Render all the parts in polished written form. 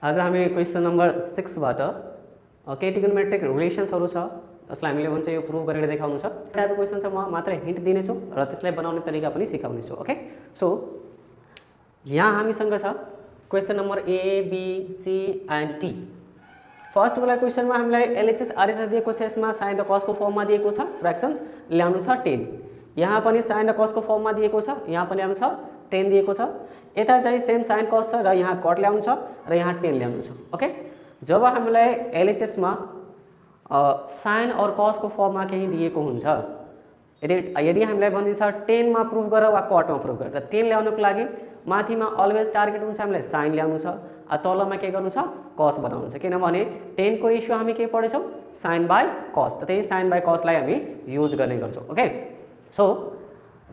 आज हामी question number 6 बाट के ट्रिगोनोमेट्रिक रिलेसन्सहरु छ जसलाई हामीले भन्छ यो प्रुभ गरेर देखाउनु छ। टाइपको क्वेसन छ, म मात्र हिन्ट दिने छु र त्यसलाई बनाउने तरिका पनि सिकाउने छु। ओके, सो यहाँ हामीसँग छ question number A, B, C and D। First वाला क्वेसनमा हामीलाई LHS RHS दिएको छ, यसमा sin र cos को फर्ममा दिएको छ, फ्र्याक्सन्स ल्याउनु छ 10। यहाँ पनि sin र cos को फर्ममा दिएको छ, यहाँ पनि ल्याउनु छ 10 दिएको छ। यता चाहिँ सेम sin cos छ र यहाँ cot ल्याउनु छ र यहाँ 10 ल्याउनु छ। ओके, जब हामीलाई LHS मा sin और cos को फर्ममा केही दिएको हुन्छ, यदि हामीलाई भनिन्छ 10 मा प्रुफ गर वा cot मा प्रुफ गर, त 10 ल्याउनको लागि माथिमा अलवेज टार्गेट हुन्छ हामीलाई sin ल्याउनु छ, तलमा के गर्नु छ cos बनाउनु छ। किनभने 10 को रेशियो हामी के पढेछौं sin by cos, त त्यही sin by cos लाई हामी युज गर्ने गर्छौं। ओके, सो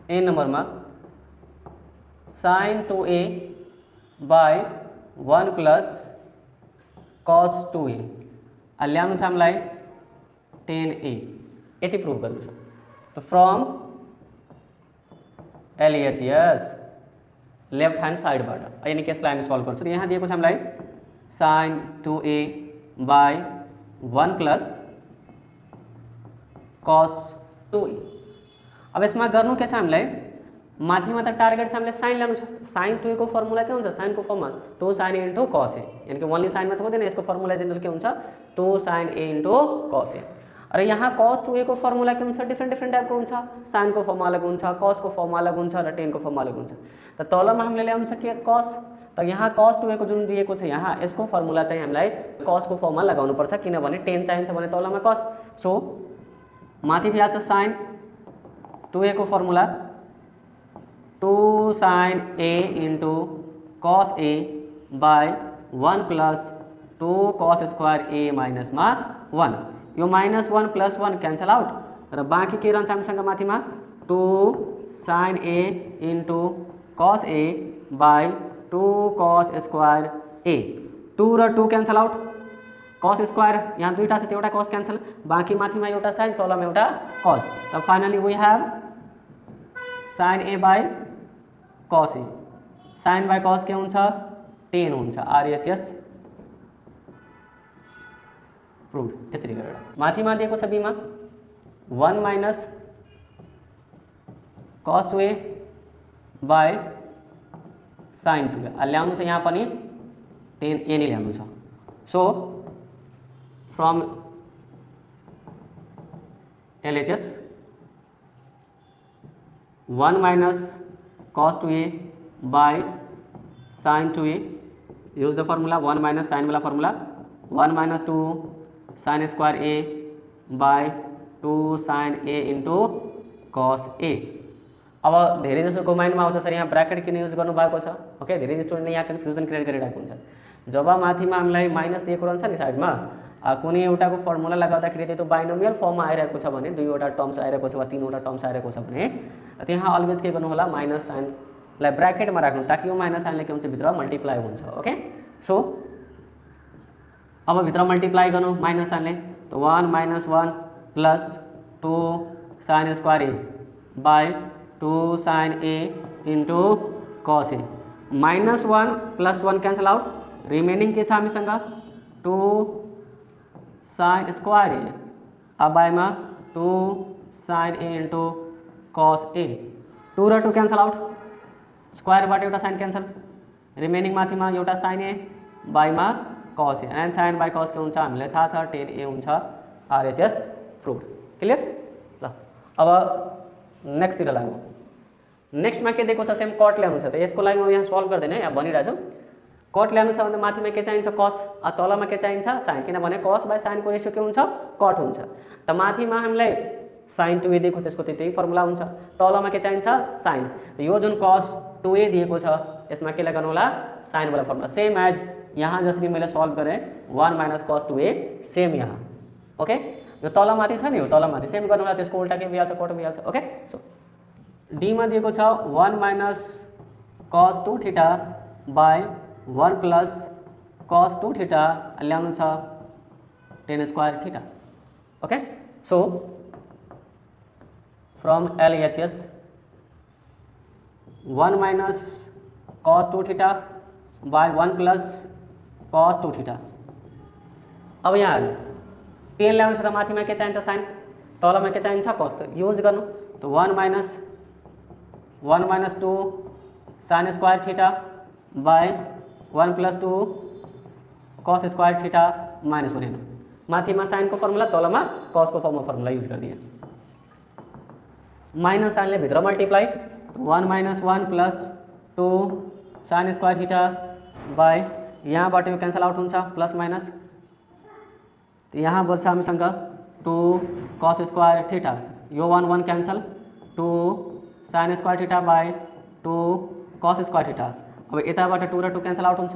ए नम्बरमा sin 2a by 1 plus cos 2a ल्याउनु छ हामीलाई 10a, यति प्रुफ गर्नु छ। त फ्रम LHS लेफ्ट ह्यान्ड साइडबाट यानी कि यसलाई हामी सल्भ गर्छौं। यहाँ दिएको छ हामीलाई sin 2a by 1 plus cos 2a। अब यसमा गर्नु के छ हामीलाई, माथिमा त टार्गेट छ हामीले sin ल्याउनु छ। sin 2a को फर्मुला के हुन्छ, sin को फर्ममा 2 sin a into cos a, यानी कि ओन्ली sin मा त हुँदैन, यसको फर्मुला जेनरल के हुन्छ 2 sin a into cos a। र यहाँ cos 2a को फर्मुला के हुन्छ, डिफ्रेन्ट टाइपको हुन्छ, sin को फर्म अलग हुन्छ, cos को फर्म अलग हुन्छ र 10 को फर्म अलग हुन्छ। त तलमा हामीले ल्याउनु छ के cos, त यहाँ cos 2a को जुन दिएको छ यहाँ यसको फर्मुला चाहिँ हामीलाई cos को फर्ममा लगाउनु पर्छ, किनभने 10 चाहिन्छ भने तलमा cos। सो माथि बि आछ sin 2a को formula 2 sin a into cos a by 1 plus 2 cos square a minus मा 1। यो minus 1 plus 1 क्यान्सल आउट र बाँकी के रहन्छ हामीसँग माथिमा 2 sin a into cos a by 2 cos square a। 2 र 2 क्यान्सल आउट, cos स्क्वायर यहाँ दुईटा छ, एउटा cos क्यान्सल, बाँकी माथिमा एउटा sin तलमा एउटा cos। त finally we have sin a by cos a। sin by cos के हुन्छ 10 हुन्छ, RHS प्रुभ। यसरी गरेर माथिमा दिएको छ b मा 1 minus cos 2a by sin 2a ल्याउनु छ, यहाँ पनि 10 a नै ल्याउनु छ। So from LHS 1 minus cos 2a by sin 2a, use the formula 1 minus sin वाला formula 1 minus 2 sin square a by 2 sin a into cos a। अब धेरै जसोको माइन्डमा आउँछ सर यहाँ ब्र्याकेट किन युज गर्नु भएको छ। ओके, धेरै स्टुडेन्टले यहाँ कन्फ्युजन क्रिएट गरिरहेको हुन्छ। जब माथिमा हामीलाई माइनस दिएको रहन्छ नि साइडमा, कुनै एउटाको फर्मुला लगाउँदाखेरि त्यो बाइनोमियल फर्ममा आइरहेको छ भने, दुईवटा टर्म्स आइरहेको छ वा तीनवटा टर्म्स आइरहेको छ भने त्यहाँ अलवेज के गर्नु होला, माइनस साइनलाई ब्र्याकेटमा राख्नु, ताकि यो माइनस साइनले के हुन्छ भित्र मल्टिप्लाई हुन्छ। ओके, सो अब भित्र मल्टिप्लाई गर्नु माइनस साइनले, त 1 minus 1 plus 2 sin square a by 2 sin a into cos a। minus 1 plus 1 cancel out, remaining के छ हामीसँग 2 sin square a, अब बाइमा 2 sin a into cos a। 2 र 2 क्यान्सल आउट, स्क्वायरबाट एउटा साइन क्यान्सल, रिमेनिङ माथिमा एउटा sin a बाइमा cos a, and sin by cos के हुन्छ हामीलाई थाहा छ 10a हुन्छ, RHS प्रुभ। क्लियर? ल अब नेक्स्टतिर लागौँ। नेक्स्टमा के दिएको छ, सेम कट ल्याउनु छ। त यसको लागि म यहाँ सल्भ गर्दैन, यहाँ भनिरहेको छु। कट ल्याउनु छ भने माथिमा के चाहिन्छ cos, तलमा के चाहिन्छ sin, किनभने cos by sin को रेशियो के हुन्छ cot हुन्छ। त माथिमा हामीलाई sin 2a दिएको त्यसको त्यही फर्मुला हुन्छ, तलमा के चाहिन्छ sin। यो जुन cos 2a दिएको छ यसमा के लगाउनु होला sin वाला फर्मुला, सेम एज यहाँ जसरी मैले सल्भ गरेँ 1 minus cos 2a सेम यहाँ। ओके, यो तलमाथि छ नि, यो तलमाथि सेम गर्नु होला, त्यसको उल्टा के भइहाल्छ कट भइहाल्छ। ओके, सो डी मा दिएको छ 1 minus cos 2 theta by 1 plus cos 2 theta ल्याउनु छ 10 square theta. Okay, so from LHS 1 minus cos 2 theta by 1 plus cos 2 theta. अब यहाँ टेन ल्याउनु छ त माथिमा के चाहिन्छ साइन, तलमा के चाहिन्छ cos, त युज गर्नु। त 1 minus 2 sign square theta by 1 plus 2 cos square theta minus 1 हेर्नु, माथिमा साइनको फर्मुला, तलमा cosको फर्मुला युज गरिदिए। माइनस साइनले भित्र multiply 1 minus 1 plus 2 sign square theta by यहाँबाट यो क्यान्सल आउट हुन्छ प्लस माइनस, यहाँ बच्छ हामीसँग 2 cos स्क्वायर थीटा, यो 1 1 cancel, 2 sign square theta by 2 cos square theta. अब यताबाट 2 र 2 क्यान्सल आउट हुन्छ।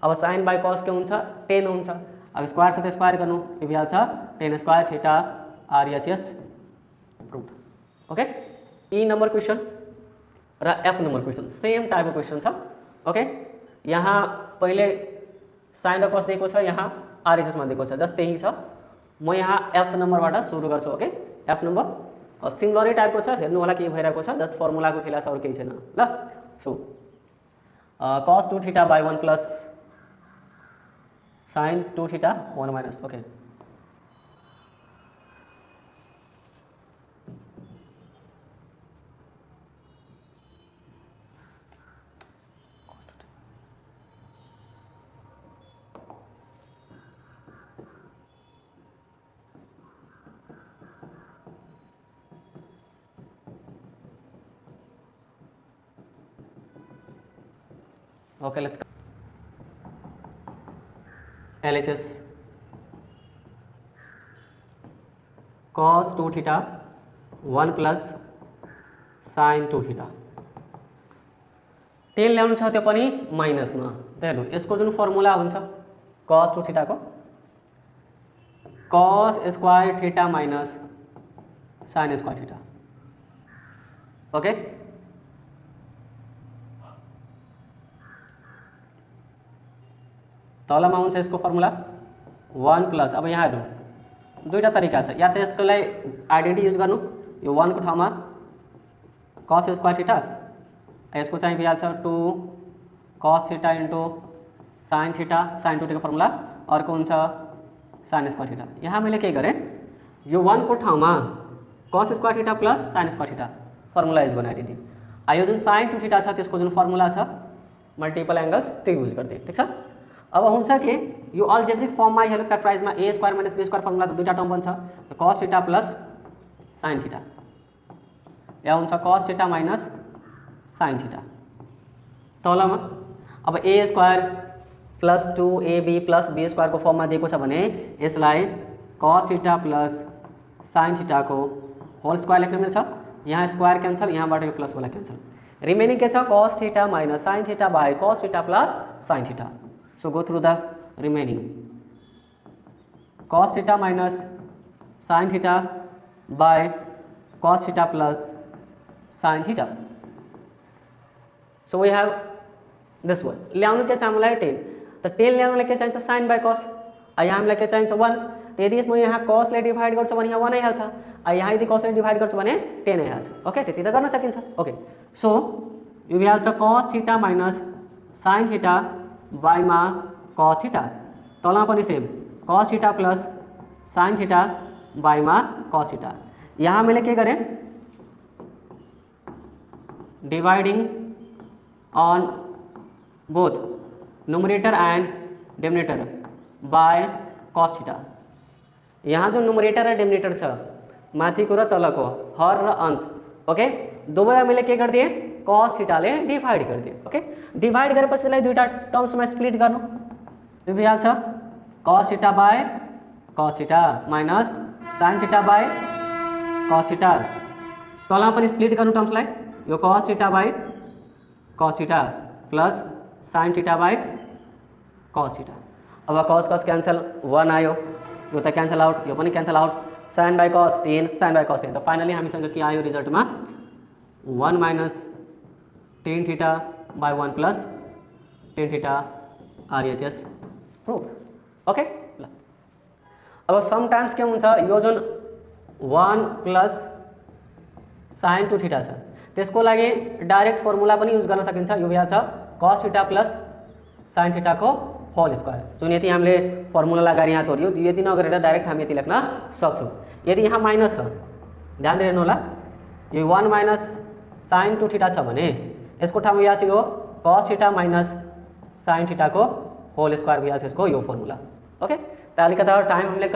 अब साइन बाई cos के हुन्छ 10 हुन्छ। अब स्क्वायर साथ स्क्वायर गर्नु, यो भइहाल्छ 10 square theta RHS prove. Okay, E number question र एफ नंबर क्वेश्चन सेम टाइपको क्वेश्चन छ। ओके, यहाँ पहिले साइन र cos दिएको छ, यहाँ RHS मा दिएको छ, जस्ट त्यही छ। म यहाँ एफ नम्बरबाट सुरु गर्छु। ओके, एफ नम्बर सिमिलरै टाइपको छ, हेर्नु होला के भइरहेको छ, जस्ट फर्मुलाको खेला छ, अरु केही छैन ल। So cos 2 theta by 1 plus sine 2 theta 1 minus. Okay, okay, let's go. LHS cos 2 theta 1 plus sine 2 theta, ten ल्याउनु छ त्यो पनि माइनसमा। हेर्नु यसको जुन फर्मुला हुन्छ cos 2 थीटा को cos square theta minus sine square theta. Okay, तलमा हुन्छ यसको फर्मुला 1 प्लस, अब यहाँ हेर्नु दुईटा तरिका छ, या त यसको लागि आइडेन्टिटी युज गर्नु, यो 1 को ठाउँमा cos स्क्वायर थीटा, यसको चाहिँ भइहाल्छ 2 cos theta into sine theta, sine 2 थीटाको फर्मुला, अर्को हुन्छ साइन स्क्वायर थीटा। यहाँ मैले के गरेँ, यो 1 को ठाउँमा cos square theta plus sign square theta formula use गर्ने आइडेन्टिटी। यो जुन साइन 2 थीटा छ त्यसको जुन फर्मुला छ मल्टिपल एंगल्स त्यो युज गरिदिए, ठीक छ। अब हुन्छ कि यो अल्जेब्रिक फर्ममा हेर्नु फ्याक्टराइजमा a square minus b square formula त दुईटा टर्म बन्छ, cos theta plus sine theta, या हुन्छ cos theta minus sine theta. तलमा अब a square plus 2ab plus b square को फर्ममा दिएको छ भने यसलाई cos theta plus sine theta को होल स्क्वायर लेख्न मिल्छ। यहाँ स्क्वायर क्यान्सल, यहाँबाट यो प्लस वाला क्यान्सल, रिमेनिङ के छ cos theta minus sine theta by cos theta plus sine theta. So go through the remaining cos theta minus sin theta by cos theta plus sin theta. So we have this one. ल्याउनु के छ हामीलाई 10, त 10 ल्याउनुलाई के चाहिन्छ sin by cos, यहाँ हामीलाई के चाहिन्छ 1, त यदि म यहाँ cos ले डिभाइड गर्छु भने यहाँ 1 आइहाल्छ, यहाँ यदि cos ले डिभाइड गर्छु भने 10 आइहाल्छ। ओके, त्यति त गर्न सकिन्छ। ओके, सो यो भइहाल्छ cos theta minus sin theta बाईमा cos थीटा, तलमा पनि same cos theta plus sin theta बाईमा cos थीटा। यहाँ मैले के गरेँ, dividing on both numerator and denominator by cos theta. यहाँ जो नुमरेटर र डिनोमिनेटर छ माथिको र तलको हर र अंश, ओके, दुवैलाई मैले के गरिदिएँ cos थीटाले डिवाइड गरिदिएँ। ओके, डिवाइड गरेपछि यसलाई दुईटा टर्म्समा स्प्लिट गर्नु, यो भइहाल्छ cos theta by cos theta minus sin theta by cos theta. तलमा पनि स्प्लिट गर्नु टर्म्सलाई, यो cos theta by cos theta plus sin theta by cos theta. अब cos क्यान्सल 1 आयो, यो त क्यान्सल आउट, यो पनि cancel out, sin by cos 10 sin by cos 10। त फाइनली हामीसँग के आयो रिजल्टमा 1 minus tan theta by 1 plus tan theta RHS prove. Okay, ल अब समटाइम्स के हुन्छ, यो जुन 1 प्लस साइन 2 थीटा छ त्यसको लागि डाइरेक्ट फर्मुला पनि युज गर्न सकिन्छ, यो भइहाल्छ cos theta plus sine theta को होल स्क्वायर जुन यति हामीले फर्मुला लगाएर यहाँ तोड्यो यति नगरेर डाइरेक्ट हामी यति लेख्न सक्छौँ। यदि यहाँ माइनस छ ध्यान दिनु होला यो 1 माइनस साइन 2 थीटा छ भने यसको ठाउँमा यहाँ चाहिँ यो cos थीटा माइनस साइन थीटाको होल स्क्वायर भइहाल्छ यसको यो फर्मुला। ओके त अलिकति टाइम हामीले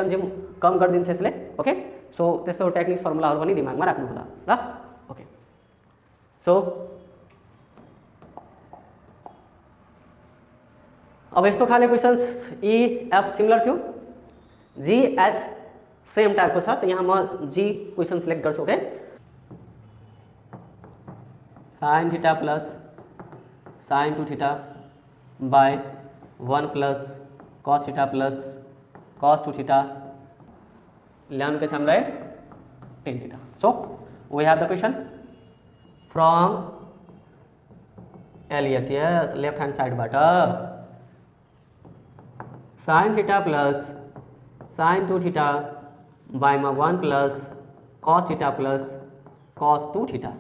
कम गरिदिन्छ यसले। ओके सो त्यस्तो टेक्निक्स फर्मुलाहरू पनि दिमागमा राख्नु होला ल। ओके सो अब यस्तो खाले क्वेसन्स ई एफ सिमिलर थियो, जी एच सेम टाइपको छ त यहाँ म जी क्वेसन सिलेक्ट गर्छु। Okay sine theta plus sine 2 theta by 1 plus cos theta plus cos 2 theta ल्याउनु के छ हामीलाई tan theta. So we have the question from LHS left hand साइडबाट sine theta plus sine 2 theta बाईमा 1 plus cos theta plus cos 2 theta.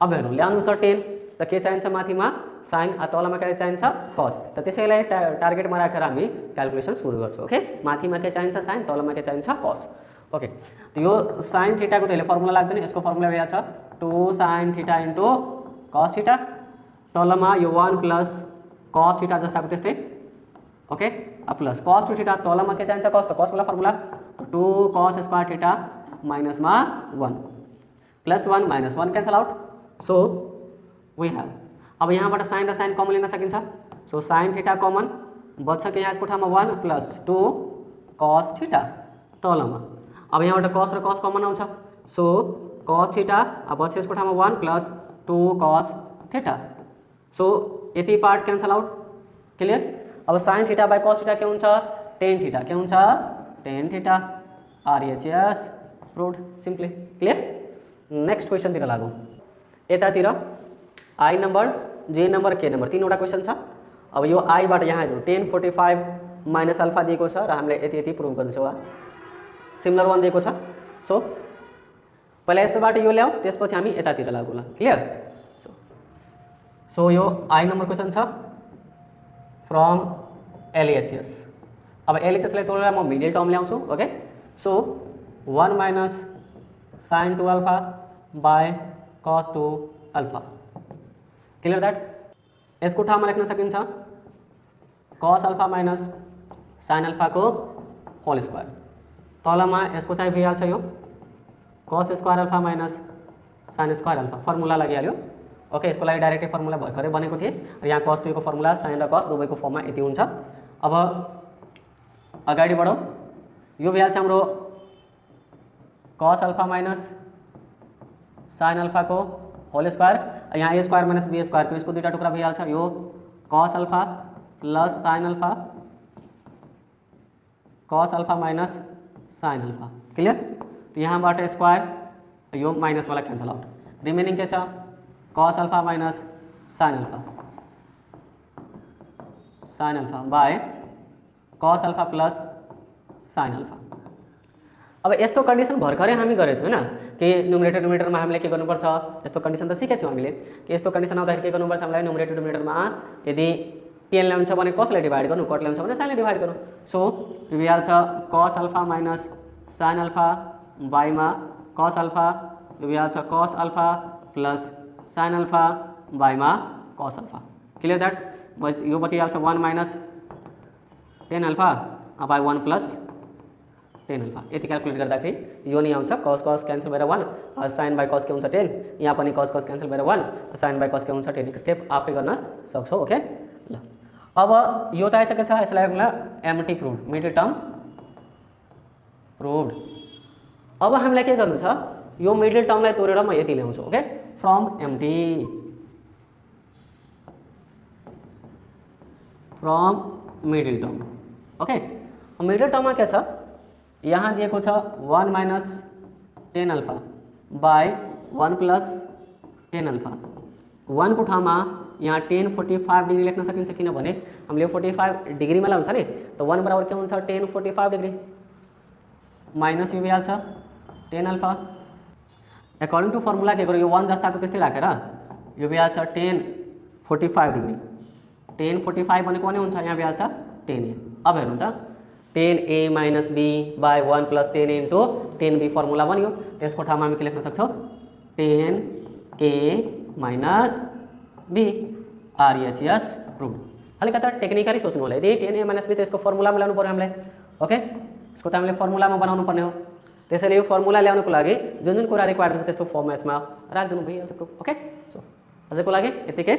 अब हेर्नु ल्याउनु छ 10 त के चाहिन्छ माथिमा साइन तलमा के चाहिन्छ कॉस त त्यसैलाई टार्गेटमा राखेर हामी क्याल्कुलेसन सुरु गर्छौँ। ओके माथिमा के चाहिन्छ साइन तलमा के चाहिन्छ कॉस। ओके त यो साइन थीटाको त फर्मुला लाग्दैन यसको फर्मुला भइहाल्छ 2 sine theta into cos theta तलमा यो 1 प्लस कॉस थीटा जस्ताको त्यस्तै। ओके प्लस कॉस 2 थीटा तलमा के चाहिन्छ कॉस त कॉस वाला फर्मुला 2 कॉस स्क्वायर थीटा माइनसमा 1 plus 1 minus 1 cancel out. So we have अब यहाँबाट साइन र साइन कमन लिन सकिन्छ। सो साइन थीटा कमन बच्छ कि यहाँ यसको ठाउँमा 1 प्लस 2 कॉस थीटा तलमा अब यहाँबाट कॉस र कॉस कमन आउँछ। सो कॉस थीटा अब बच्छ यसको ठाउँमा 1 प्लस 2 कॉस थीटा। सो यति पार्ट क्यान्सल आउट क्लियर। अब sine theta by cos theta के हुन्छ टेन थीटा के हुन्छ tan theta RHS proved simply clear. Next क्वेसनतिर लागौँ यतातिर I number J number K number तीनवटा क्वेसन छ। अब यो आईबाट यहाँ हेर्नु 10 45 माइनस अल्फा दिएको छ र हामीले यति यति प्रुभ गर्नु छ सिमिलर 1 दिएको छ। सो पहिला यसबाट यो ल्याऊ त्यसपछि हामी यतातिर लागौँ ल क्लियर। सो यो आई नंबर क्वेसन छ फ्रम एलएचएस। अब एलएचएसलाई तोडेर म मिडल टर्म ल्याउँछु। Okay so 1 minus sine 2 alpha by cos 2 alpha clear that. यसको ठाउँमा लेख्न सकिन्छ cos alpha minus sine alpha को होल स्क्वायर तलमा यसको चाहिँ भइहाल्छ यो cos square alpha minus sine square alpha formula लागिहाल्यो। ओके यसको लागि डाइरेक्टली फर्मुला भर्खरै बनेको थिए र यहाँ कॉस 2 को फर्मुला साइन र कॉस दुवैको फर्ममा यति हुन्छ। अब अगाडि बढौँ यो भइहाल्छ हाम्रो cos alpha minus sine alpha को होल स्क्वायर यहाँ ए स्क्वायर माइनस बी स्क्वायर को इसको दुईटा टुक्रा भइहाल्छ यो cos alpha plus sine alpha cos alpha minus sine alpha clear. तो यहाँबाट स्क्वायर यो माइनस वाला क्यान्सल आउट रिमेनिङ के छ cos alpha minus sine alpha by cos alpha plus sine alpha. अब यस्तो कन्डिसन भर्खरै हामी गरेको थियौँ हैन कि न्युमरेटर डिनोमिनेटरमा हामीले के गर्नुपर्छ यस्तो कन्डिसन त सिकेको थियौँ हामीले कि यस्तो कन्डिसन आउँदाखेरि के गर्नुपर्छ हामीलाई न्युमरेटर डिनोमिनेटरमा यदि टेन ल्याउँछ भने कसलाई डिभाइड गर्नु कट ल्याउँछ भने साइनले डिभाइड गर्नु। सो यो भइहाल्छ cos alpha minus sine alpha बाईमा कस अल्फा यो भइहाल्छ cos alpha plus sine alpha बाईमा कस अल्फा क्लियर दैट। यो बचिहाल्छ 1 minus 10 alpha by 1 plus 10 alpha यति क्याल्कुलेट गर्दाखेरि यो नि आउँछ कस कस क्यान्सल भएर 1 साइन बाई कस के हुन्छ 10 यहाँ पनि कस कस क्यान्सल भएर 1 साइन बाई कस के हुन्छ 10 एक स्टेप आफै गर्न सक्छौ। ओके ल अब यो त आइसकेको छ यसलाई हामीलाई MT proved middle term proved. अब हामीलाई के गर्नु छ यो मिडल टर्मलाई तोडेर म यति ल्याउँछु। Okay from MT from middle term. Okay middle टर्ममा के छ यहाँ दिएको छ 1 minus 10 alpha by 1 plus 10 alpha 1 को ठाउँमा यहाँ 10 45 डिग्री लेख्न सकिन्छ किनभने हामीले 45 डिग्रीमा ल्याउँछ नि त 1 बराबर के हुन्छ 10 45 डिग्री माइनस यो भइहाल्छ 10 अल्फा एकर्डिङ टु फर्मुला के गर्यो यो 1 जस्ताको त्यस्तै राखेर यो भइहाल्छ 10 45 डिग्री 10 45 भनेको पनि हुन्छ यहाँ भइहाल्छ 10a। अब हेर्नु त 10a minus b by 1 plus 10 into 10b formula बन्यो। त्यसको ठाउँमा हामी के लेख्न सक्छौँ 10a minus b RHS prove. अलिकति टेक्निकली सोच्नु होला, यदि 10a माइनस b त यसको फर्मुलामा ल्याउनु पर्यो हामीले। ओके, यसको त हामीले फर्मुलामा बनाउनु पर्ने हो। त्यसैले यो फर्मुला ल्याउनुको लागि जुन जुन कुरा रिक्वायर्ड छ त्यस्तो फर्मेट्समा राखिदिनु भइहाल्छ। ओके, सो आजको लागि यतिकै।